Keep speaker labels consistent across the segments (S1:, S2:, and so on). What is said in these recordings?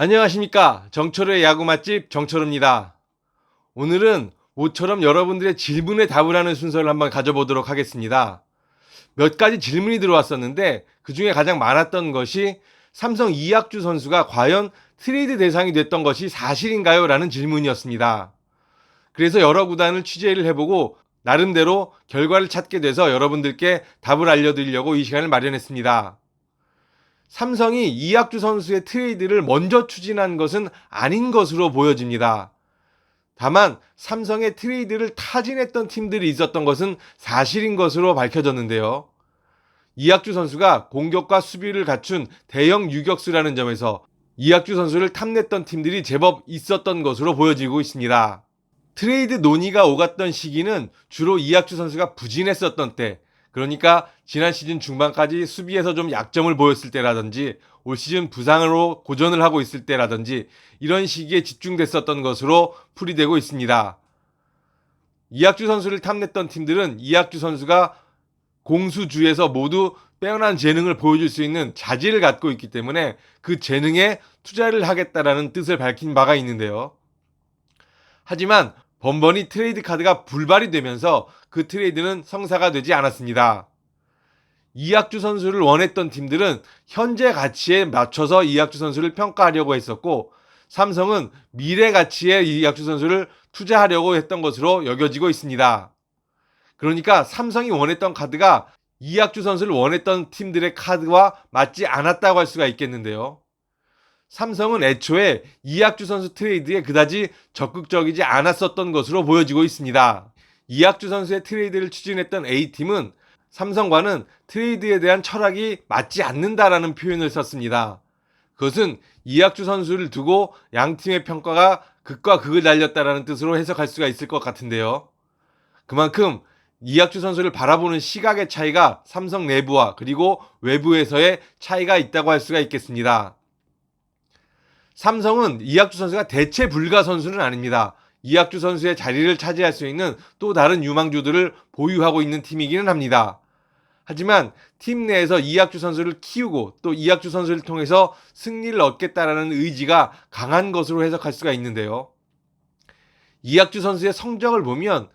S1: 안녕하십니까. 정철의 야구 맛집 정철입니다. 오늘은 모처럼 여러분들의 질문에 답을 하는 순서를 한번 가져보도록 하겠습니다. 몇 가지 질문이 들어왔었는데 그 중에 가장 많았던 것이 삼성 이학주 선수가 과연 트레이드 대상이 됐던 것이 사실인가요? 라는 질문이었습니다. 그래서 여러 구단을 취재를 해보고 나름대로 결과를 찾게 돼서 여러분들께 답을 알려드리려고 이 시간을 마련했습니다. 삼성이 이학주 선수의 트레이드를 먼저 추진한 것은 아닌 것으로 보여집니다. 다만 삼성의 트레이드를 타진했던 팀들이 있었던 것은 사실인 것으로 밝혀졌는데요. 이학주 선수가 공격과 수비를 갖춘 대형 유격수라는 점에서 이학주 선수를 탐냈던 팀들이 제법 있었던 것으로 보여지고 있습니다. 트레이드 논의가 오갔던 시기는 주로 이학주 선수가 부진했었던 때, 그러니까 지난 시즌 중반까지 수비에서 좀 약점을 보였을 때라든지 올 시즌 부상으로 고전을 하고 있을 때라든지 이런 시기에 집중됐었던 것으로 풀이되고 있습니다. 이학주 선수를 탐냈던 팀들은 이학주 선수가 공수주에서 모두 빼어난 재능을 보여줄 수 있는 자질을 갖고 있기 때문에 그 재능에 투자를 하겠다라는 뜻을 밝힌 바가 있는데요. 하지만 번번이 트레이드 카드가 불발이 되면서 그 트레이드는 성사가 되지 않았습니다. 이학주 선수를 원했던 팀들은 현재 가치에 맞춰서 이학주 선수를 평가하려고 했었고, 삼성은 미래 가치에 이학주 선수를 투자하려고 했던 것으로 여겨지고 있습니다. 그러니까 삼성이 원했던 카드가 이학주 선수를 원했던 팀들의 카드와 맞지 않았다고 할 수가 있겠는데요. 삼성은 애초에 이학주 선수 트레이드에 그다지 적극적이지 않았었던 것으로 보여지고 있습니다. 이학주 선수의 트레이드를 추진했던 A팀은 삼성과는 트레이드에 대한 철학이 맞지 않는다라는 표현을 썼습니다. 그것은 이학주 선수를 두고 양팀의 평가가 극과 극을 달렸다라는 뜻으로 해석할 수가 있을 것 같은데요. 그만큼 이학주 선수를 바라보는 시각의 차이가 삼성 내부와 그리고 외부에서의 차이가 있다고 할 수가 있겠습니다. 삼성은 이학주 선수가 대체 불가 선수는 아닙니다. 이학주 선수의 자리를 차지할 수 있는 또 다른 유망주들을 보유하고 있는 팀이기는 합니다. 하지만 팀 내에서 이학주 선수를 키우고 또 이학주 선수를 통해서 승리를 얻겠다라는 의지가 강한 것으로 해석할 수가 있는데요. 이학주 선수의 성적을 보면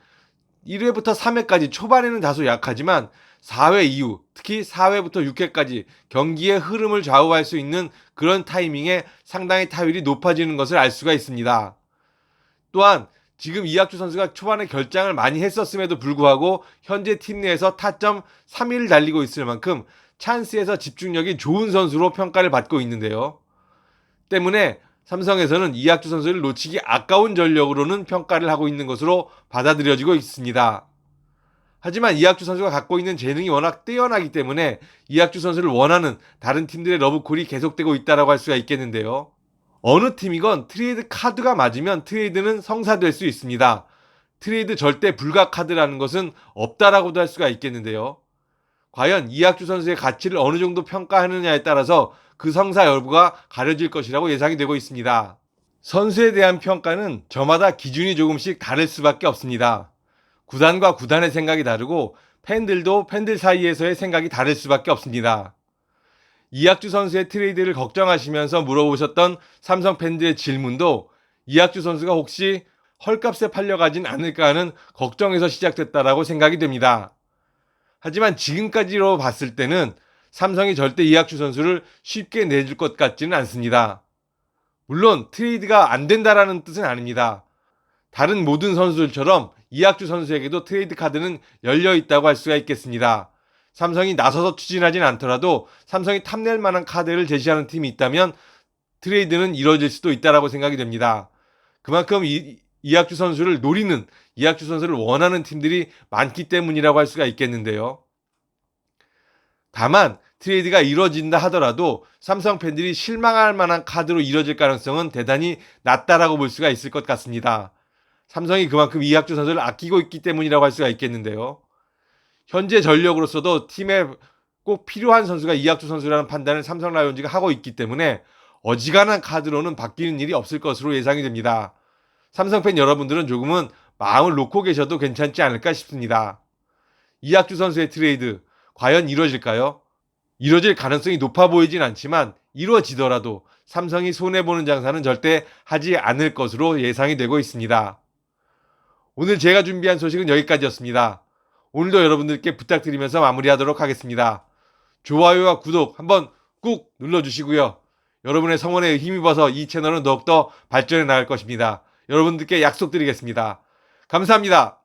S1: 1회부터 3회까지 초반에는 다소 약하지만 4회 이후, 특히 4회부터 6회까지 경기의 흐름을 좌우할 수 있는 그런 타이밍에 상당히 타율이 높아지는 것을 알 수가 있습니다. 또한 지금 이학주 선수가 초반에 결장을 많이 했었음에도 불구하고 현재 팀 내에서 타점 3위를 달리고 있을 만큼 찬스에서 집중력이 좋은 선수로 평가를 받고 있는데요. 때문에 삼성에서는 이학주 선수를 놓치기 아까운 전력으로는 평가를 하고 있는 것으로 받아들여지고 있습니다. 하지만 이학주 선수가 갖고 있는 재능이 워낙 뛰어나기 때문에 이학주 선수를 원하는 다른 팀들의 러브콜이 계속되고 있다고 할 수가 있겠는데요. 어느 팀이건 트레이드 카드가 맞으면 트레이드는 성사될 수 있습니다. 트레이드 절대 불가 카드라는 것은 없다라고도 할 수가 있겠는데요. 과연 이학주 선수의 가치를 어느 정도 평가하느냐에 따라서 그 성사 여부가 가려질 것이라고 예상이 되고 있습니다. 선수에 대한 평가는 저마다 기준이 조금씩 다를 수밖에 없습니다. 구단과 구단의 생각이 다르고 팬들도 팬들 사이에서의 생각이 다를 수밖에 없습니다. 이학주 선수의 트레이드를 걱정하시면서 물어보셨던 삼성 팬들의 질문도 이학주 선수가 혹시 헐값에 팔려가진 않을까 하는 걱정에서 시작됐다라고 생각이 됩니다. 하지만 지금까지로 봤을 때는 삼성이 절대 이학주 선수를 쉽게 내줄 것 같지는 않습니다. 물론 트레이드가 안 된다라는 뜻은 아닙니다. 다른 모든 선수들처럼 이학주 선수에게도 트레이드 카드는 열려 있다고 할 수가 있겠습니다. 삼성이 나서서 추진하진 않더라도 삼성이 탐낼 만한 카드를 제시하는 팀이 있다면 트레이드는 이루어질 수도 있다고 생각이 됩니다. 그만큼 이학주 선수를 노리는, 이학주 선수를 원하는 팀들이 많기 때문이라고 할 수가 있겠는데요. 다만 트레이드가 이루어진다 하더라도 삼성 팬들이 실망할 만한 카드로 이루어질 가능성은 대단히 낮다라고 볼 수가 있을 것 같습니다. 삼성이 그만큼 이학주 선수를 아끼고 있기 때문이라고 할 수가 있겠는데요. 현재 전력으로서도 팀에 꼭 필요한 선수가 이학주 선수라는 판단을 삼성 라이온즈가 하고 있기 때문에 어지간한 카드로는 바뀌는 일이 없을 것으로 예상이 됩니다. 삼성팬 여러분들은 조금은 마음을 놓고 계셔도 괜찮지 않을까 싶습니다. 이학주 선수의 트레이드 과연 이루어질까요? 이루어질 가능성이 높아 보이진 않지만 이루어지더라도 삼성이 손해보는 장사는 절대 하지 않을 것으로 예상이 되고 있습니다. 오늘 제가 준비한 소식은 여기까지였습니다. 오늘도 여러분들께 부탁드리면서 마무리하도록 하겠습니다. 좋아요와 구독 한번 꾹 눌러주시고요. 여러분의 성원에 힘입어서 이 채널은 더욱더 발전해 나갈 것입니다. 여러분들께 약속드리겠습니다. 감사합니다.